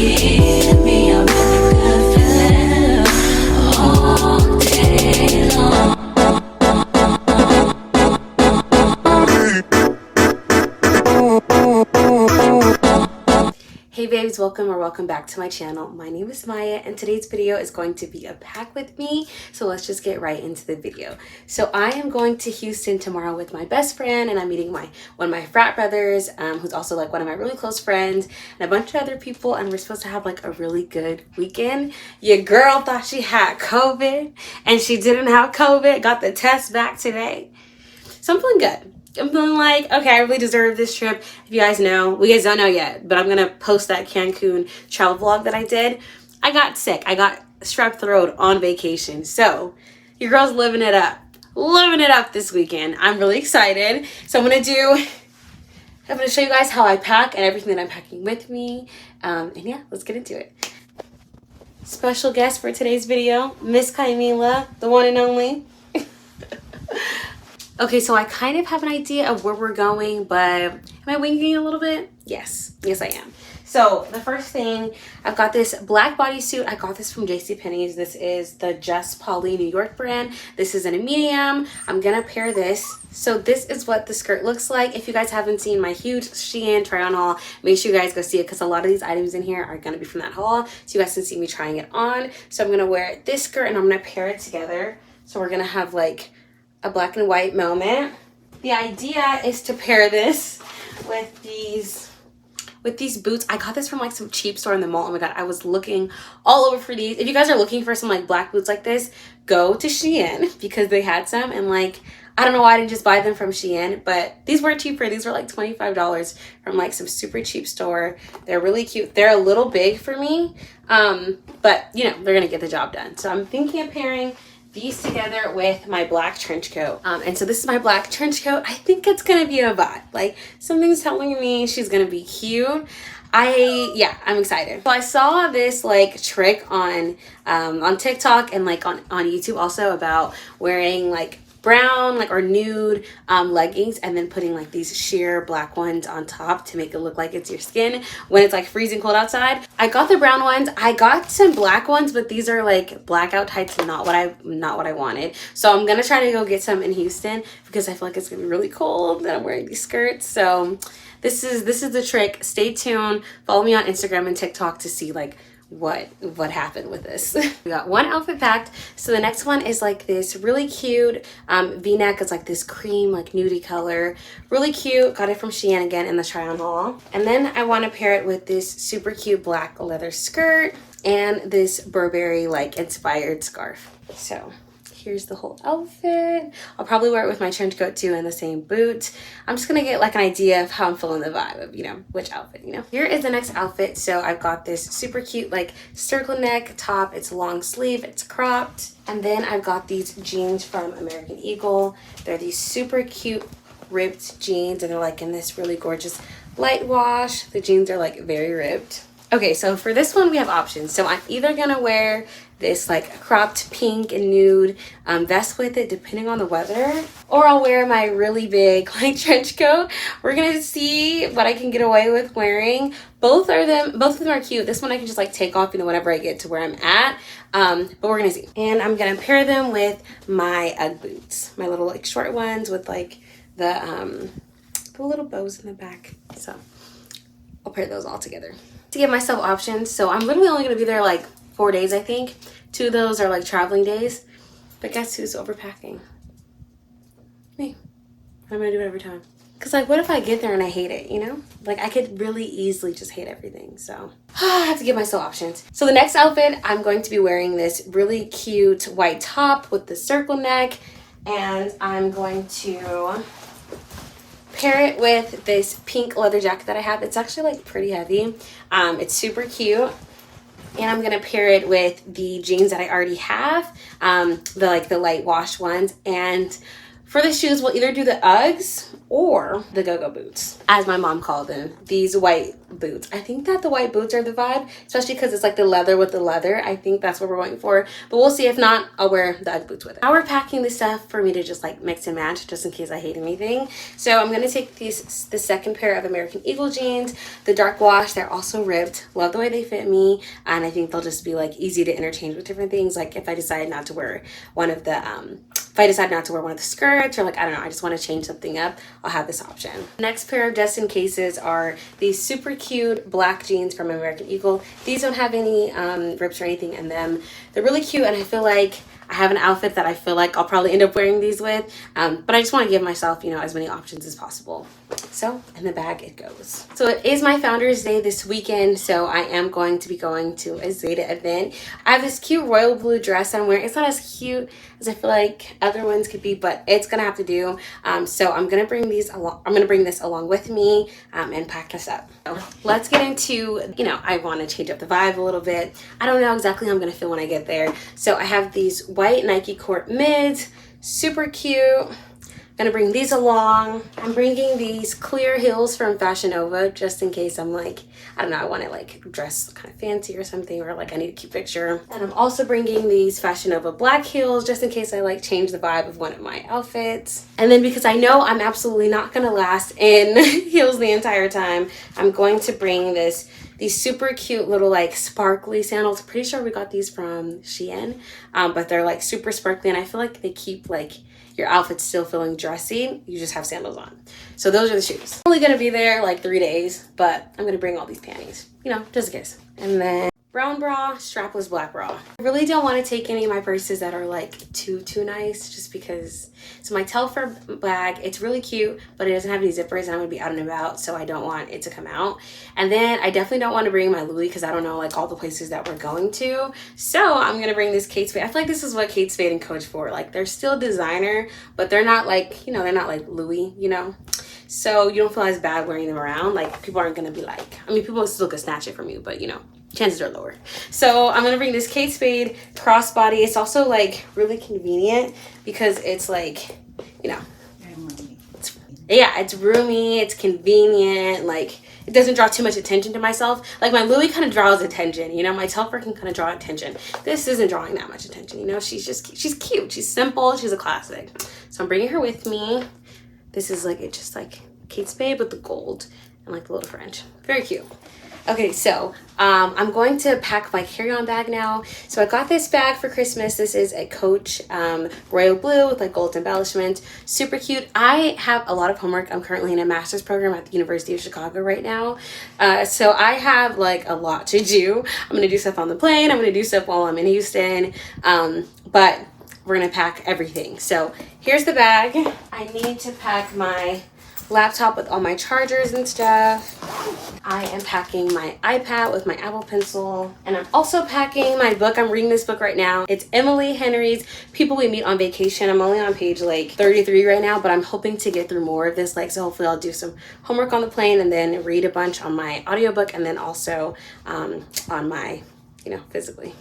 give me a really good feeling all day long. Hey babes, welcome back to my channel. My name is Maya and today's video is going to be a pack with me. So let's just get right into the video. So I am going to Houston tomorrow with my best friend, and I'm meeting one of my frat brothers, who's also like one of my really close friends, and a bunch of other people, and we're supposed to have like a really good weekend. Your girl thought she had COVID and she didn't have COVID, got the test back today. So I'm feeling good. I'm feeling like, okay, I really deserve this trip. If you guys know, well, you guys don't know yet, but I'm going to post that Cancun travel vlog that I did. I got sick. I got strep throat on vacation. So your girl's living it up. Living it up this weekend. I'm really excited. So I'm going to show you guys how I pack and everything that I'm packing with me. And yeah, let's get into it. Special guest for today's video, Miss Kaimila, the one and only. Okay, so I kind of have an idea of where we're going, but am I winging a little bit? Yes, I am. So the first thing, I've got this black bodysuit. I got this from JCPenney's. This is the Just Polly New York brand. This is in a medium. I'm gonna pair this. So this is what the skirt looks like. If you guys haven't seen my huge Shein try on haul, make sure you guys go see it because a lot of these items in here are gonna be from that haul. So you guys can see me trying it on. So I'm gonna wear this skirt and I'm gonna pair it together. So we're gonna have like a black and white moment. The idea is to pair this with these boots. I got this from like some cheap store in the mall. Oh my god, I was looking all over for these. If you guys are looking for some like black boots like this, go to Shein because they had some, and like I don't know why I didn't just buy them from Shein, but these were cheaper. These were like $25 from like some super cheap store. They're really cute. They're a little big for me, but you know, they're gonna get the job done. So I'm thinking of pairing these together with my black trench coat. And so this is my black trench coat. I think it's gonna be a vibe. Like something's telling me she's gonna be cute. I'm excited. So I saw this like trick on TikTok and like on YouTube also about wearing like brown like or nude leggings and then putting like these sheer black ones on top to make it look like it's your skin when it's like freezing cold outside. I got the brown ones. I got some black ones, but these are like blackout tights, not what I wanted. So I'm gonna try to go get some in Houston because I feel like it's gonna be really cold that I'm wearing these skirts. So this is the trick. Stay tuned. Follow me on Instagram and TikTok to see like what happened with this. We got one outfit packed. So the next one is like this really cute v-neck. It's like this cream like nudie color, really cute. Got it from Shein again in the try on haul. And then I want to pair it with this super cute black leather skirt and this Burberry like inspired scarf. So here's the whole outfit. I'll probably wear it with my trench coat too and the same boots. I'm just gonna get like an idea of how I'm feeling the vibe of, you know, which outfit, you know. Here is the next outfit. So I've got this super cute like circle neck top. It's long sleeve, it's cropped. And then I've got these jeans from American Eagle. They're these super cute ripped jeans and they're like in this really gorgeous light wash. The jeans are like very ripped. Okay, so for this one we have options. So I'm either gonna wear this like cropped pink and nude vest with it depending on the weather, or I'll wear my really big like trench coat. We're gonna see what I can get away with wearing. Both of them are cute. This one I can just like take off, you know, whenever I get to where I'm at, but we're gonna see. And I'm gonna pair them with my Ugg boots, my little like short ones with like the little bows in the back. So I'll pair those all together to give myself options. So I'm literally only gonna be there like 4 days, I think. 2 of those are like traveling days. But guess who's overpacking? Me. I'm gonna do it every time. Cause like, what if I get there and I hate it, you know? Like I could really easily just hate everything. So I have to give myself options. So the next outfit, I'm going to be wearing this really cute white top with the circle neck. And I'm going to pair it with this pink leather jacket that I have. It's actually like pretty heavy. It's super cute. And I'm gonna pair it with the jeans that I already have, the light wash ones. And For the shoes, we'll either do the Uggs or the go-go boots, as my mom called them, these white boots. I think that the white boots are the vibe, especially because it's like the leather with the leather. I think that's what we're going for, but we'll see. If not, I'll wear the Ugg boots with it. Now we're packing the stuff for me to just like mix and match, just in case I hate anything. So I'm gonna take the second pair of American Eagle jeans, the dark wash. They're also ripped. Love the way they fit me, and I think they'll just be like easy to interchange with different things. Like if I decide not to wear one of the skirts, or like, I don't know, I just want to change something up, I'll have this option. Next pair of just in cases are these super cute black jeans from American Eagle. These don't have any rips or anything in them. They're really cute, and I feel like I have an outfit that I feel like I'll probably end up wearing these with, but I just want to give myself, you know, as many options as possible. So in the bag it goes. So it is my Founders Day this weekend, so I am going to be going to a Zeta event. I have this cute royal blue dress I'm wearing. It's not as cute as I feel like other ones could be, but it's gonna have to do. So I'm gonna bring these along. I'm gonna bring this along with me and pack this up. So let's get into, you know, I want to change up the vibe a little bit. I don't know exactly how I'm gonna feel when I get there. So I have these white Nike Court mids, super cute. Gonna bring these along. I'm bringing these clear heels from Fashion Nova just in case I'm like, I don't know, I want to like dress kind of fancy or something, or like I need a cute picture. And I'm also bringing these Fashion Nova black heels just in case I like change the vibe of one of my outfits. And then because I know I'm absolutely not gonna last in heels the entire time, I'm going to bring these super cute little like sparkly sandals. I'm pretty sure we got these from Shein, but they're like super sparkly, and I feel like they keep like your outfit's still feeling dressy. You just have sandals on. So those are the shoes. I'm only gonna be there like 3 days, but I'm gonna bring all these panties, you know, just in case. And then brown bra, strapless black bra. I really don't want to take any of my purses that are like too nice, just because. So my Telfar bag, it's really cute, but it doesn't have any zippers, and I'm gonna be out and about, so I don't want it to come out. And then I definitely don't want to bring my Louis, because I don't know like all the places that we're going to. So I'm gonna bring this Kate Spade. I feel like this is what Kate Spade and Coach for. Like they're still designer, but they're not like, you know, they're not like Louis, you know. So you don't feel as bad wearing them around. Like people aren't gonna be like, I mean, people still could snatch it from you, but you know, chances are lower. So I'm gonna bring this Kate Spade crossbody. It's also like really convenient because it's like, you know, it's roomy, it's convenient, like it doesn't draw too much attention to myself. Like my Louis kind of draws attention, you know, my Telfar can kind of draw attention. This isn't drawing that much attention, you know. She's cute, she's simple, she's a classic. So I'm bringing her with me. This is like, it's just like Kate Spade with the gold and like the little French. Very cute. Okay, so I'm going to pack my carry-on bag now. So I got this bag for Christmas. This is a Coach royal blue with like gold embellishment. Super cute. I have a lot of homework. I'm currently in a master's program at the University of Chicago right now. So I have like a lot to do. I'm gonna do stuff on the plane. I'm gonna do stuff while I'm in Houston. But we're gonna pack everything. So here's the bag. I need to pack my laptop with all my chargers and stuff. I am packing my iPad with my Apple Pencil, and I'm also packing my book. I'm reading this book right now. It's Emily Henry's People We Meet on Vacation. I'm only on page like 33 right now, but I'm hoping to get through more of this. Like, so hopefully I'll do some homework on the plane and then read a bunch on my audiobook, and then also on my, you know, physically.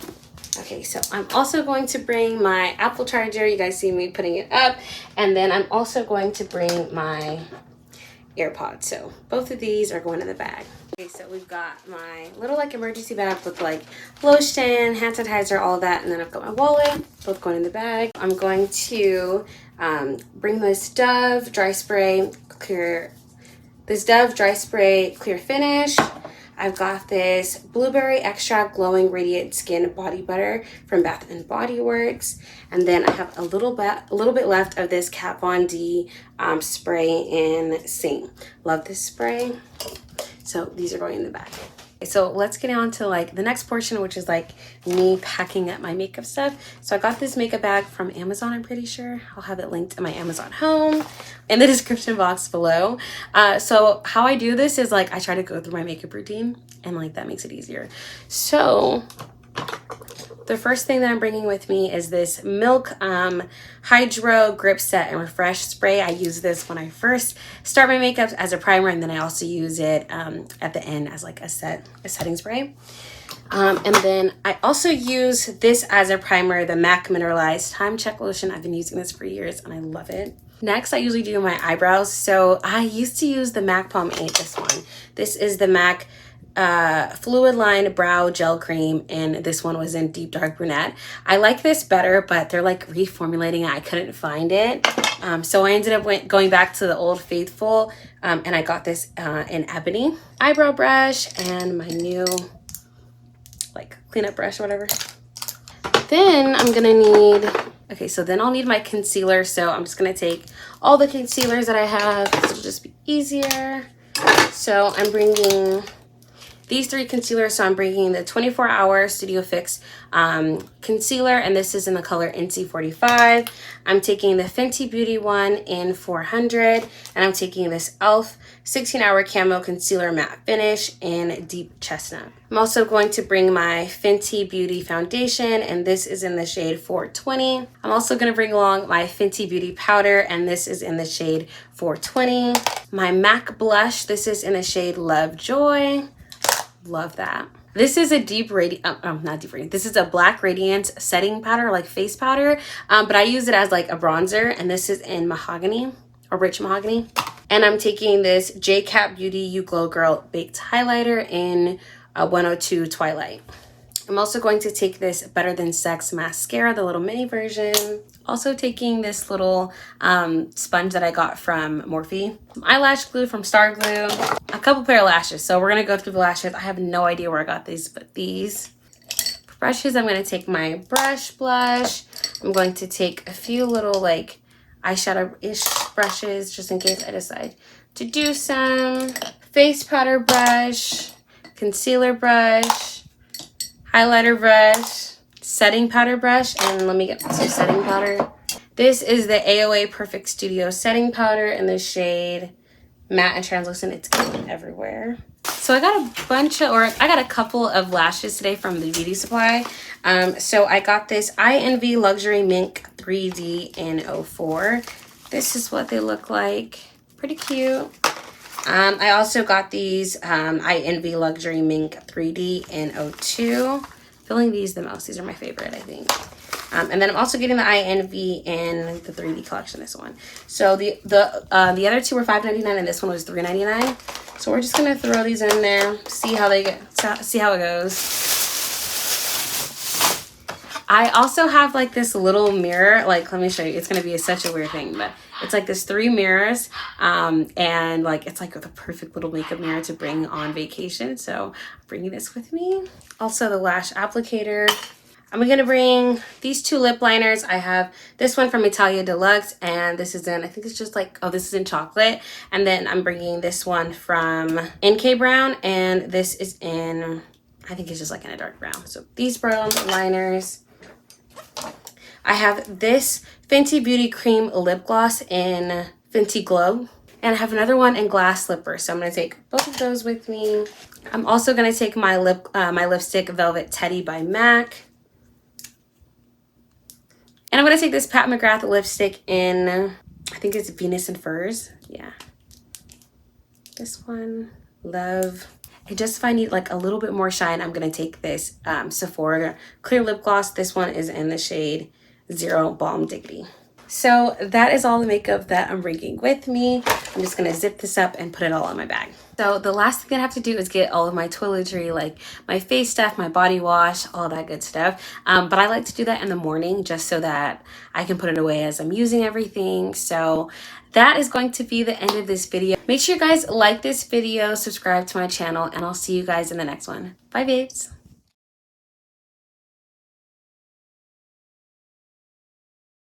Okay, so I'm also going to bring my Apple charger. You guys see me putting it up. And then I'm also going to bring my AirPods. So both of these are going in the bag. Okay, so we've got my little like emergency bag with like lotion, hand sanitizer, all of that. And then I've got my wallet, both going in the bag. I'm going to bring this Dove Dry Spray Clear Finish. I've got this Blueberry Extract Glowing Radiant Skin Body Butter from Bath & Body Works. And then I have a little bit left of this Kat Von D spray in Sing. Love this spray. So these are going in the bag. So let's get on to like the next portion, which is like me packing up my makeup stuff. So I got this makeup bag from Amazon, I'm pretty sure. I'll have it linked in my Amazon home in the description box below. So how I do this is like I try to go through my makeup routine, and like that makes it easier. So the first thing that I'm bringing with me is this Milk Hydro Grip Set and Refresh Spray. I use this when I first start my makeup as a primer, and then I also use it at the end as like a setting spray. And then I also use this as a primer, the MAC Mineralized Time Check Lotion. I've been using this for years and I love it. Next, I usually do my eyebrows. So I used to use the MAC Palm 8, this one. This is the MAC Fluid Line Brow Gel Cream, and this one was in Deep Dark Brunette. I like this better, but they're like reformulating it. I couldn't find it. So I ended up going back to the Old Faithful, and I got this in Ebony. Eyebrow brush and my new like cleanup brush or whatever. Then I'm gonna need, okay, so then I'll need my concealer. So I'm just gonna take all the concealers that I have. This will just be easier. So I'm bringing these 3 concealers. So I'm bringing the 24 Hour Studio Fix concealer, and this is in the color NC45. I'm taking the Fenty Beauty one in 400, and I'm taking this e.l.f. 16 Hour Camo Concealer Matte Finish in Deep Chestnut. I'm also going to bring my Fenty Beauty foundation, and this is in the shade 420. I'm also going to bring along my Fenty Beauty powder, and this is in the shade 420. My MAC blush, this is in the shade Love Joy. Love that. This is a this is a black radiance setting powder, like face powder, but I use it as like a bronzer, and this is in mahogany or rich mahogany. And I'm taking this J-Cat Beauty You Glow Girl baked highlighter in 102 Twilight. I'm also going to take this Better Than Sex mascara, the little mini version. Also taking this little sponge that I got from Morphe. Some eyelash glue from Star Glue. A couple pair of lashes. So we're gonna go through the lashes. I have no idea where I got these, but these. For brushes, I'm gonna take my brush blush. I'm going to take a few little like eyeshadow-ish brushes just in case I decide to do some. Face powder brush, concealer brush, highlighter brush, setting powder brush, and let me get some setting powder. This is the AOA Perfect Studio setting powder in the shade Matte and Translucent. It's going everywhere. So I got a couple of lashes today from the beauty supply. So I got this INV Luxury Mink 3D in 04. This is what they look like. Pretty cute. I also got these INV Luxury Mink 3D in 02. Feeling these the most. These are my favorite, I think. And then I'm also getting the INV in the 3D collection, this one. So the other two were $5.99 and this one was $3.99. So we're just gonna throw these in there, see how it goes. I also have like this little mirror, like let me show you. It's gonna be such a weird thing, but it's like this 3 mirrors, and like it's like the perfect little makeup mirror to bring on vacation. So I'm bringing this with me. Also the lash applicator. I'm gonna bring these 2 lip liners. I have this one from Italia Deluxe, and this is in, I think it's just like, oh, this is in chocolate. And then I'm bringing this one from NK Brown, and this is in, I think it's just like in a dark brown. So these brown liners. I have this Fenty Beauty Cream Lip Gloss in Fenty Glow. And I have another one in Glass Slipper. So I'm going to take both of those with me. I'm also going to take my lipstick Velvet Teddy by MAC. And I'm going to take this Pat McGrath lipstick in, I think it's Venus and Furs. Yeah. This one. Love. And just if I need like a little bit more shine, I'm going to take this Sephora Clear Lip Gloss. This one is in the shade Zero Balm Diggity. So that is all the makeup that I'm bringing with me. I'm just gonna zip this up and put it all in my bag. So the last thing I have to do is get all of my toiletry, like my face stuff, my body wash, all that good stuff. But I like to do that in the morning just so that I can put it away as I'm using everything. So that is going to be the end of this video. Make sure you guys like this video, subscribe to my channel, and I'll see you guys in the next one. Bye, babes.